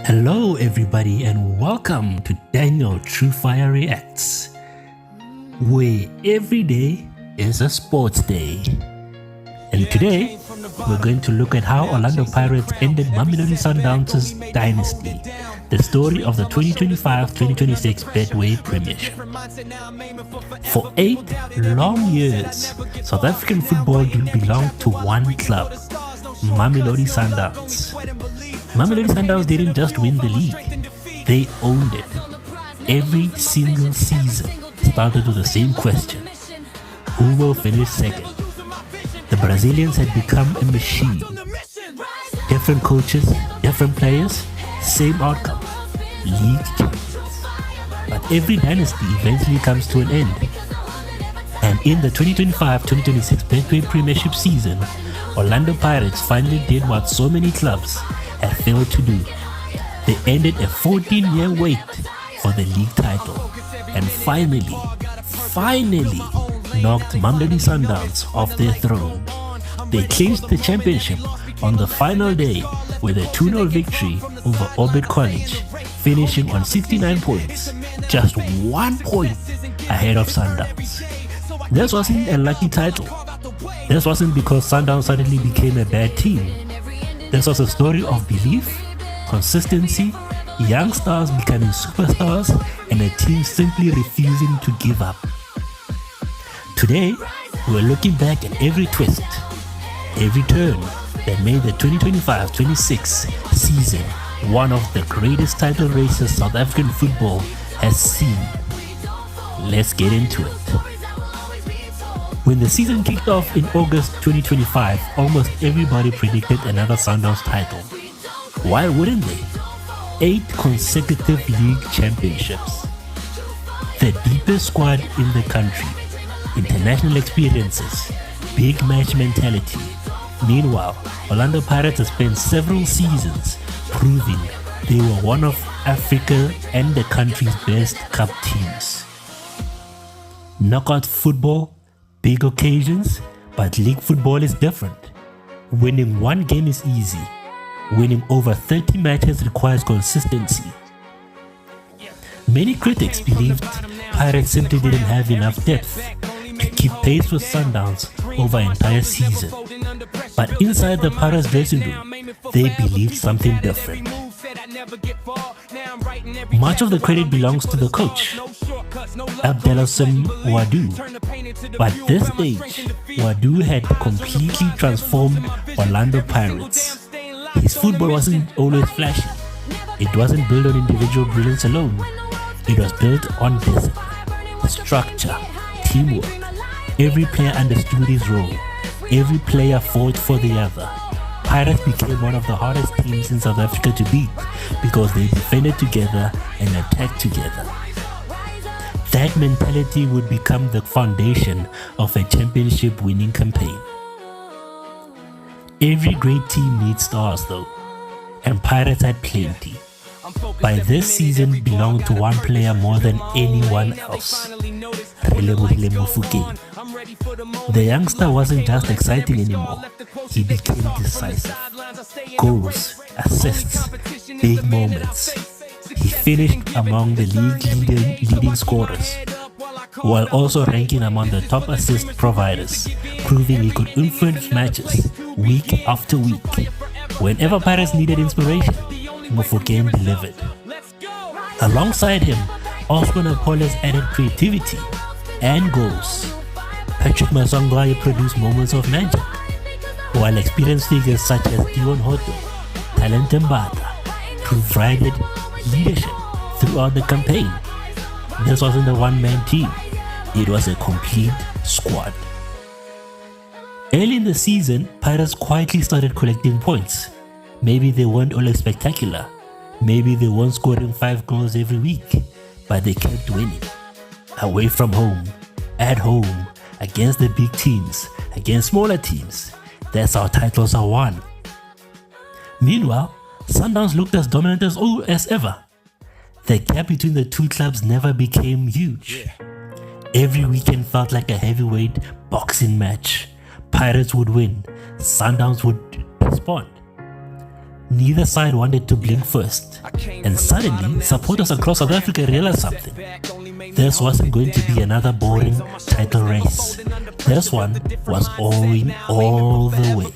Hello everybody and welcome to Daniel True Fire Reacts, where every day is a sports day. And today we're going to look at how Orlando Pirates ended Mamelodi Sundowns' dynasty, the story of the 2025-2026 Betway Premiership. For 8 long years, South African football belonged to one club, Mamelodi Sundowns. Mamelodi Sundowns didn't just win the league, they owned it. Every single season started with the same question: who will finish second? The Brazilians had become a machine. Different coaches, different players, same outcome: league champions. But every dynasty eventually comes to an end. And in the 2025-2026 Betway Premiership season, Orlando Pirates finally did what so many clubs had failed to do. They ended a 14-year wait for the league title and finally knocked Mamelodi Sundowns off their throne. They clinched the championship on the final day with a 2-0 victory over Orbit College, finishing on 69 points, just 1 point ahead of Sundowns. This wasn't a lucky title. This wasn't because Sundowns suddenly became a bad team. This was a story of belief, consistency, young stars becoming superstars, and a team simply refusing to give up. Today, we're looking back at every twist, every turn that made the 2025-26 season one of the greatest title races South African football has seen. Let's get into it. When the season kicked off in August 2025, almost everybody predicted another Sundowns title. Why wouldn't they? 8 consecutive league championships. The deepest squad in the country. International experiences. Big match mentality. Meanwhile, Orlando Pirates have spent several seasons proving they were one of Africa and the country's best cup teams. Knockout football, big occasions, but league football is different. Winning one game is easy. Winning over 30 matches requires consistency. Many critics believed Pirates simply didn't have enough depth to keep pace with Sundowns over an entire season. But inside the Pirates dressing room, they believed something different. Much of the credit belongs to the coach, Abdelhassan Wadu. By this stage, Wadu had completely transformed Orlando Pirates. His football wasn't always flashy. It wasn't built on individual brilliance alone. It was built on discipline, structure, teamwork. Every player understood his role. Every player fought for the other. Pirates became one of the hardest teams in South Africa to beat because they defended together and attacked together. That mentality would become the foundation of a championship-winning campaign. Every great team needs stars though, and Pirates had plenty. By this season belonged to one player more than anyone else, Relebohile Mofokeng. The youngster wasn't just exciting anymore, he became decisive. Goals, assists, big moments. He finished among the league leading scorers, while also ranking among the top assist providers, proving he could influence matches week after week. Whenever Pirates needed inspiration, Mofokeng delivered. Alongside him, Osman Apollo's added creativity and goals. Patrick Masongwaye produced moments of magic, while experienced figures such as Dion Hoto, Talent Mbata provided leadership throughout the campaign. This wasn't a one-man team, it was a complete squad. Early in the season, Pirates quietly started collecting points. Maybe they weren't always spectacular, maybe they weren't scoring 5 goals every week, but they kept winning. Away from home, at home, against the big teams, against smaller teams. That's how titles are won. Meanwhile, Sundowns looked as dominant as ever. The gap between the two clubs never became huge. Every weekend felt like a heavyweight boxing match. Pirates would win, Sundowns would respond. Neither side wanted to blink first, and suddenly supporters across South Africa realized something. This wasn't going to be another boring title race. This one was going all the way.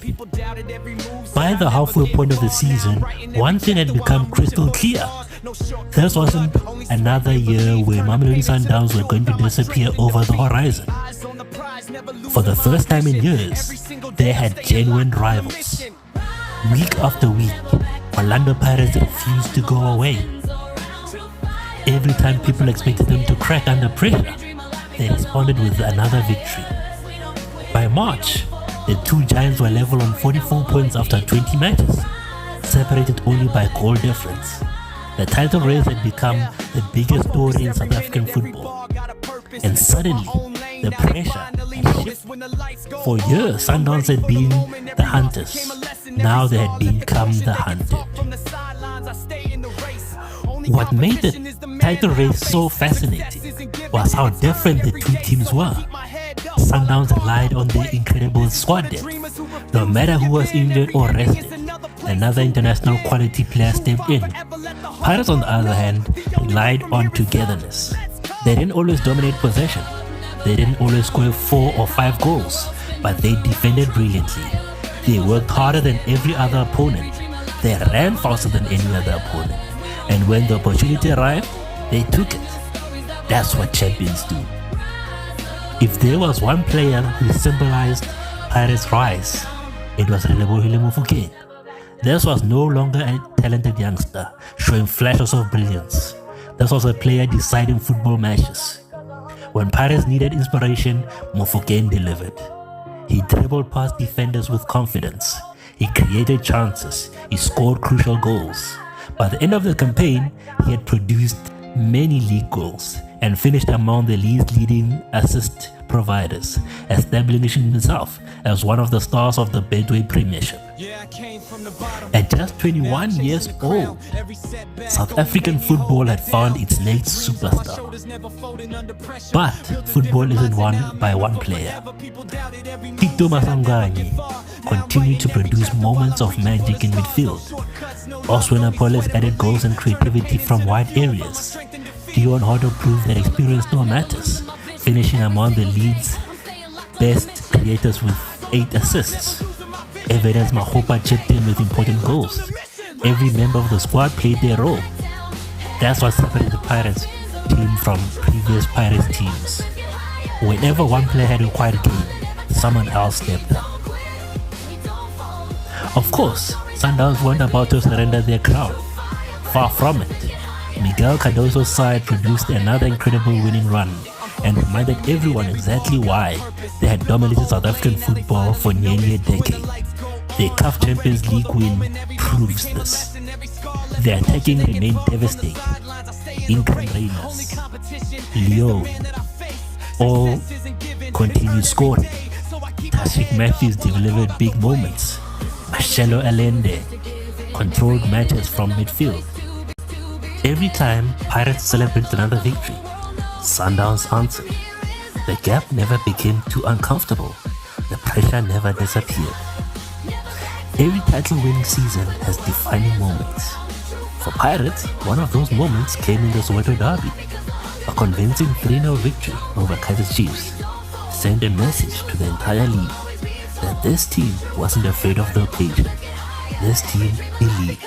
By the halfway point of the season, one thing had become crystal clear. This wasn't another year where Mamelodi Sundowns were going to disappear over the horizon. For the first time in years, they had genuine rivals. Week after week, Orlando Pirates refused to go away. Every time people expected them to crack under pressure, they responded with another victory. By March, the two giants were level on 44 points after 20 matches, separated only by goal difference. The title race had become the biggest story in South African football. And suddenly, the pressure had shifted. For years, Sundowns had been the hunters. Now they had become the hunted. What made the title race so fascinating was how different the two teams were. Sundowns relied on their incredible squad depth. No matter who was injured or rested, another international quality player stepped in. Pirates, on the other hand, relied on togetherness. They didn't always dominate possession. They didn't always score 4 or 5 goals, but they defended brilliantly. They worked harder than every other opponent. They ran faster than any other opponent. And when the opportunity arrived, they took it. That's what champions do. If there was one player who symbolized Pirates' rise, it was Relebohile Mofokeng. This was no longer a talented youngster showing flashes of brilliance. This was a player deciding football matches. When Pirates needed inspiration, Mofokeng delivered. He dribbled past defenders with confidence. He created chances. He scored crucial goals. By the end of the campaign, he had produced many league goals and finished among the league's leading assist providers, establishing himself as one of the stars of the Betway Premiership. At just 21 years old, South African football had found its next superstar. But football isn't won by one player. Tito Masanganye continued to produce moments of magic in midfield. Oswin Apolles added goals and creativity from wide areas. Dion Hodo proved that experience still matters, finishing among the league's best creators with 8 assists. Evidence Mahopa chipped in with important goals. Every member of the squad played their role. That's what separated the Pirates team from previous Pirates teams. Whenever one player had a quiet game, someone else stepped up. Of course, Sundowns weren't about to surrender their crown. Far from it. Miguel Cardoso's side produced another incredible winning run and reminded everyone exactly why they had dominated South African football for nearly a decade. Their CAF Champions League win proves this. Their attacking remained devastating. Income Reyners, Leo, all continued scoring. Tashik Matthews delivered big moments. Marcelo Allende controlled matches from midfield. Every time Pirates celebrated another victory, Sundowns answered. The gap never became too uncomfortable. The pressure never disappeared. Every title-winning season has defining moments. For Pirates, one of those moments came in the Soweto Derby. A convincing 3-0 victory over Kaizer Chiefs sent a message to the entire league that this team wasn't afraid of the occasion. This team believed.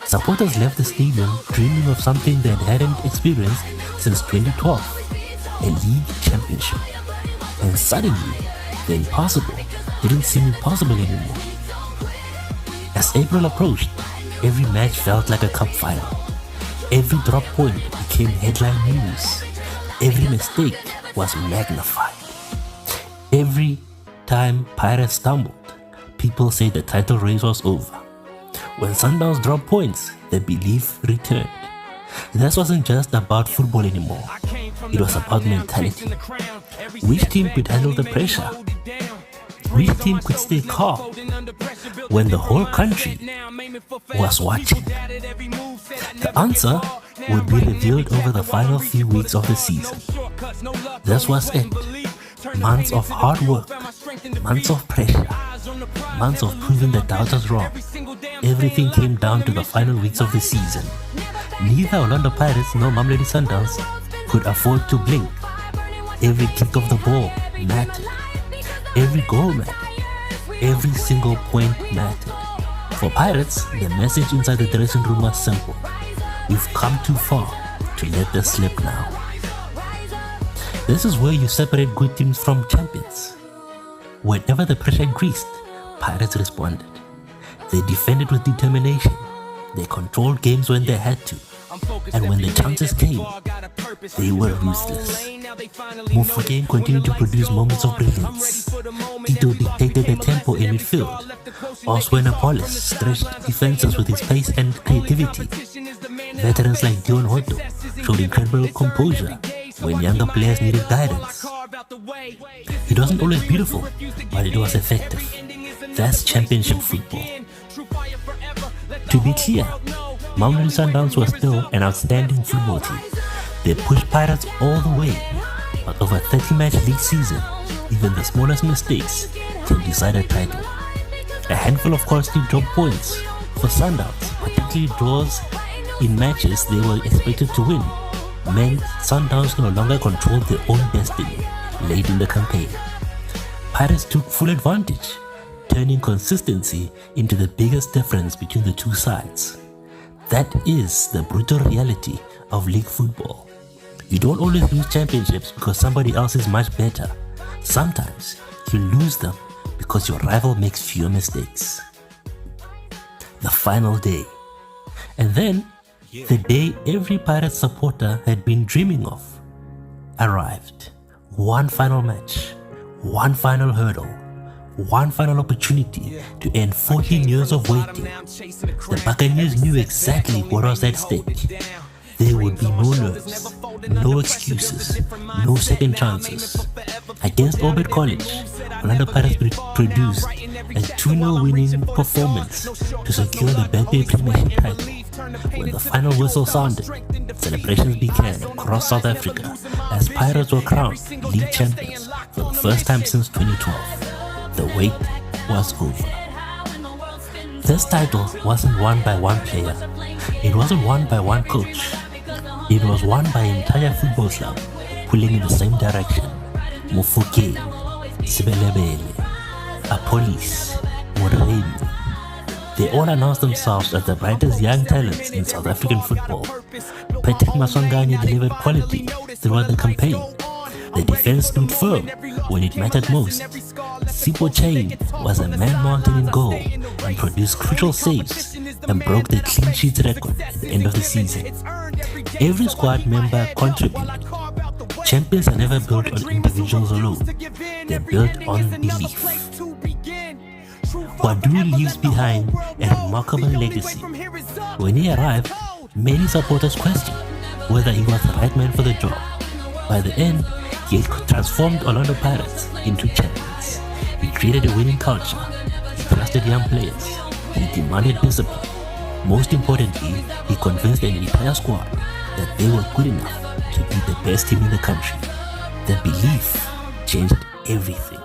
Supporters left the stadium dreaming of something they hadn't experienced since 2012, a league championship. And suddenly, the impossible didn't seem impossible anymore. As April approached, every match felt like a cup final. Every drop point became headline news. Every mistake was magnified. Every time Pirates stumbled, people said the title race was over. When Sundowns dropped points, the belief returned. This wasn't just about football anymore. It was about mentality. Which team could handle the pressure? Which team could stay calm when the whole country was watching? The answer would be revealed over the final few weeks of the season. This was it. Months of hard work, months of pressure, months of proving the doubters wrong. everything came down to the final weeks of the season. Neither Orlando Pirates nor Mamelodi Sundowns could afford to blink. Every kick of the ball mattered. Every goal mattered. Every single point mattered. For Pirates, the message inside the dressing room was simple. We've come too far to let this slip now. This is where you separate good teams from champions. Whenever the pressure increased, Pirates responded. They defended with determination. They controlled games when they had to. And when the chances came, they were ruthless. Mofokeng continued to produce moments of brilliance. Tito dictated the tempo in midfield. Oswena Paulus stretched defenses with his pace and creativity. Veterans like Dion Hoto showed incredible composure when younger players needed guidance. It wasn't always beautiful, but it was effective. That's championship football. To be clear, Mamelodi Sundowns was still an outstanding football team. They pushed Pirates all the way, but over a 30-match league season, even the smallest mistakes can decide a title. A handful of costly drop points for Sundowns, particularly draws in matches they were expected to win, meant Sundowns no longer controlled their own destiny late in the campaign. Pirates took full advantage, turning consistency into the biggest difference between the two sides. That is the brutal reality of league football. You don't always lose championships because somebody else is much better. Sometimes you lose them because your rival makes fewer mistakes. The final day. And then, the day every Pirates supporter had been dreaming of arrived. One final match, one final hurdle, one final opportunity to end 14 years of waiting. The Buccaneers knew exactly what was at stake. There would be no nerves, no excuses, no second chances. Against Orbit College, Orlando Pirates produced a 2-0 winning performance to secure the Betway Premiership title. When the final whistle sounded, celebrations began across South Africa as Pirates were crowned league champions for the first time since 2012. The wait was over. This title wasn't won by one player. It wasn't won by one coach. It was won by an entire football club pulling in the same direction. Mofokeng, Sibelebele, Apolis, Moremi. They all announced themselves as the brightest young talents in South African football. Patrick Maswanganye delivered quality throughout the campaign. The defense stood firm when it mattered most. Sipho Chain was a man-mountain in goal and produced crucial saves and broke the clean sheet record at the end of the season. Every squad member contributed. Champions are never built on individuals alone. They're built on belief. Wadu leaves behind a remarkable legacy. When he arrived, many supporters questioned whether he was the right man for the job. By the end, he had transformed Orlando Pirates into champions. He created a winning culture. He trusted young players. He demanded discipline. Most importantly, he convinced an entire squad that they were good enough to be the best team in the country. The belief changed everything.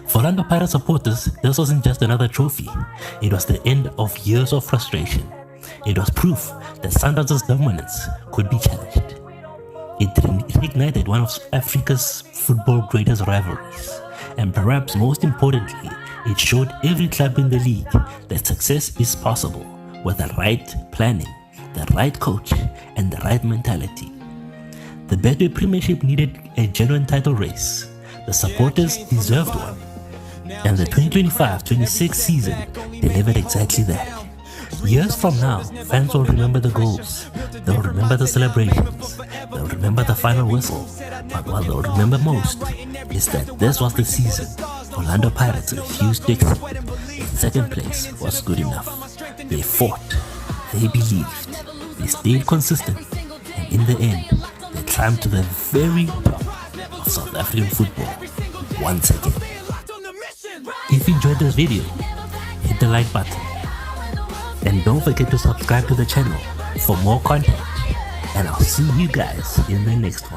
For Orlando Pirates supporters, this wasn't just another trophy. It was the end of years of frustration. It was proof that Sundowns' dominance could be challenged. It reignited one of Africa's football greatest rivalries. And perhaps most importantly, it showed every club in the league that success is possible with the right planning, the right coach, and the right mentality. The Betway Premiership needed a genuine title race. The supporters deserved one. And the 2025-26 season delivered exactly that. Years from now, fans will remember the goals, they'll remember the celebrations, they'll remember the final whistle, but what they'll remember most is that this was the season Orlando Pirates refused to accept that second place was good enough. They fought, they believed, they stayed consistent, and in the end, they climbed to the very top of South African football once again. If you enjoyed this video, hit the like button. And don't forget to subscribe to the channel for more content. And I'll see you guys in the next one.